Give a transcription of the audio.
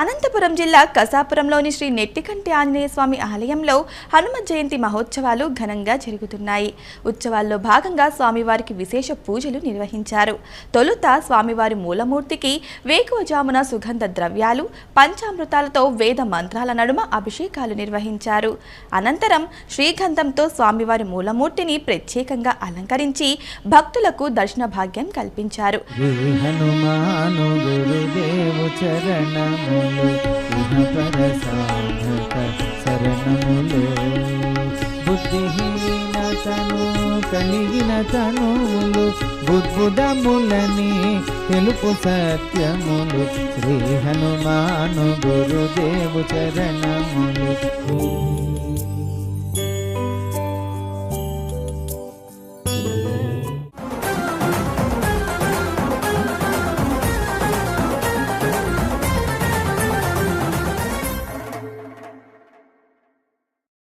అనంతపురం జిల్లా కసాపురంలోని శ్రీ నెట్టికంటి ఆంజనేయ స్వామి ఆలయంలో హనుమ జయంతి మహోత్సవాలు ఘనంగా జరుగుతున్నాయి. ఉత్సవాల్లో భాగంగా స్వామివారికి విశేష పూజలు నిర్వహించారు. తొలుత స్వామివారి మూలమూర్తికి వేకువజామున సుగంధ ద్రవ్యాలు, పంచామృతాలతో వేద మంత్రాల నడుమ అభిషేకాలు నిర్వహించారు. అనంతరం శ్రీగంధంతో స్వామివారి మూలమూర్తిని ప్రత్యేకంగా అలంకరించి భక్తులకు దర్శన భాగ్యం కల్పించారు. బుద్ధిహీనతను కలిగిన తనువులు బుద్బుదములని తెలుపు సత్యములు శ్రీ హనుమాను గురుదేవు చరణములు.